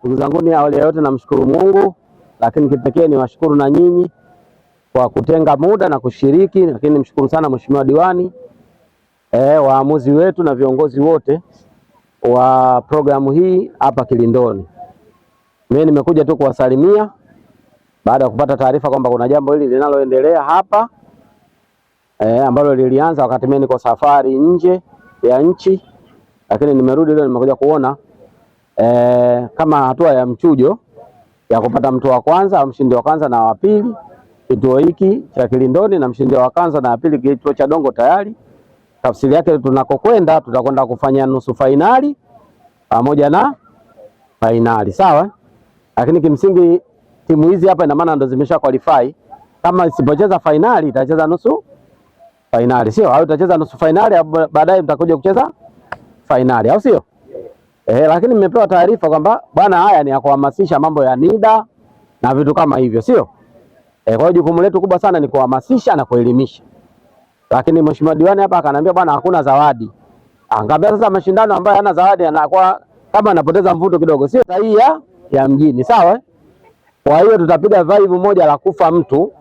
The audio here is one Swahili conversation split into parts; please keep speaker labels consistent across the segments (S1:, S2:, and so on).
S1: Ndugu zangu, awali ya yote namshukuru Mungu, lakini kipekee ni washukuru na nyinyi kwa kutenga muda na kushiriki, lakini nimshukuru sana Mheshimiwa Diwani, waamuzi wetu na viongozi wote wa programu hii hapa Kilindoni. Mimi nimekuja tu kuwasalimia baada ya kupata taarifa kwamba kuna jambo hili linaloendelea hapa ambalo lilianza wakati mimi niko safari nje ya nchi, lakini nimerudi leo, nimekuja kuona kama hatua ya mchujo ya kupata mtu wa kwanza au mshindi wa kwanza na wa pili kituo hiki cha Kilindoni, na mshindi wa kwanza na wa pili kituo cha Dongo tayari. Tafsiri yake tunakokwenda, tutakwenda kufanya nusu fainali pamoja na fainali, sawa? Lakini kimsingi timu hizi hapa ina maana ndo zimesha qualify. Kama isipocheza fainali itacheza nusu fainali, sio? Au itacheza nusu fainali baadaye mtakuja kucheza fainali, au sio? Lakini nimepewa taarifa kwamba bwana, haya ni ya kuhamasisha mambo ya NIDA na vitu kama hivyo, sio? Kwa hiyo jukumu letu kubwa sana ni kuhamasisha na kuelimisha. Lakini Mheshimiwa Diwani hapa akaniambia bwana, hakuna zawadi. Angaambia sasa mashindano ambayo hana zawadi yanakuwa kama anapoteza mvuto kidogo, sio sahihi ya mjini, sawa? Kwa hiyo tutapiga vibe moja la kufa mtu,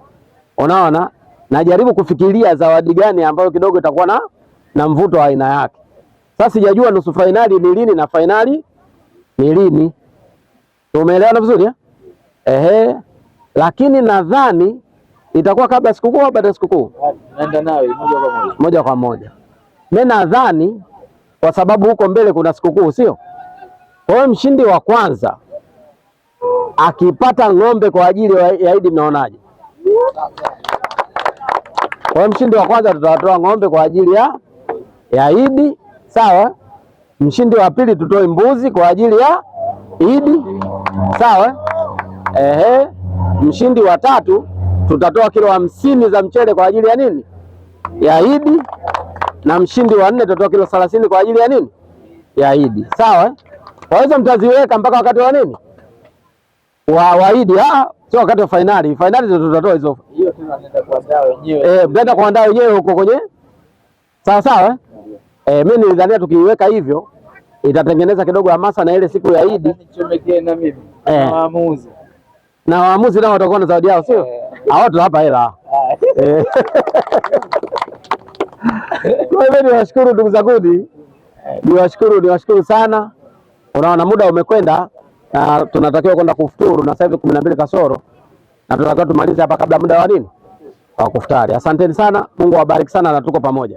S1: unaona? Najaribu kufikiria zawadi gani ambayo kidogo itakuwa na mvuto wa aina yake. Sasa sijajua nusu fainali ni lini na fainali ni lini. Tumeelewana vizuri lakini nadhani itakuwa kabla sikukuu au baada ya sikukuu.
S2: Naenda nawe
S1: moja kwa moja. Mimi nadhani kwa sababu huko mbele kuna sikukuu, sio? Kwa hiyo mshindi wa kwanza akipata ng'ombe kwa ajili ya Idi, mnaonaje? Kwa hiyo mshindi wa kwanza tutatoa ng'ombe kwa ajili ya Idi, sawa? Mshindi wa pili tutoe mbuzi kwa ajili ya Idi, sawa? Mshindi wa tatu tutatoa kilo 50 za mchele kwa ajili ya nini? Ya Idi. Na mshindi wa 4 tutatoa kilo 30 kwa ajili ya nini? Ya Idi, sawa? Kwa hiyo mtaziweka mpaka wakati wa nini? Wa Idi, sio wakati wa finali. Finali tutatoa hizo.
S2: Hiyo tunaenda kuandaa wenyewe.
S1: Mtaenda kuandaa wenyewe huko kwenye. Sawa? Mimi nilidhania tukiiweka hivyo itatengeneza kidogo hamasa na ile siku ya Idi.
S2: Nichomekee na mimi. Waamuzi.
S1: Na waamuzi nao watakuwa na zawadi yao, sio? Hao tutawapa hela. Kwa hivyo niwashukuru ndugu zangu, niwashukuru sana. Unaona muda umekwenda na tunatakiwa kwenda kufuturu, na sasa hivi 12 kasoro, na tunatakiwa tumalize hapa kabla muda wa nini? Wa kufutari. Asanteni sana, Mungu awabariki sana na tuko pamoja.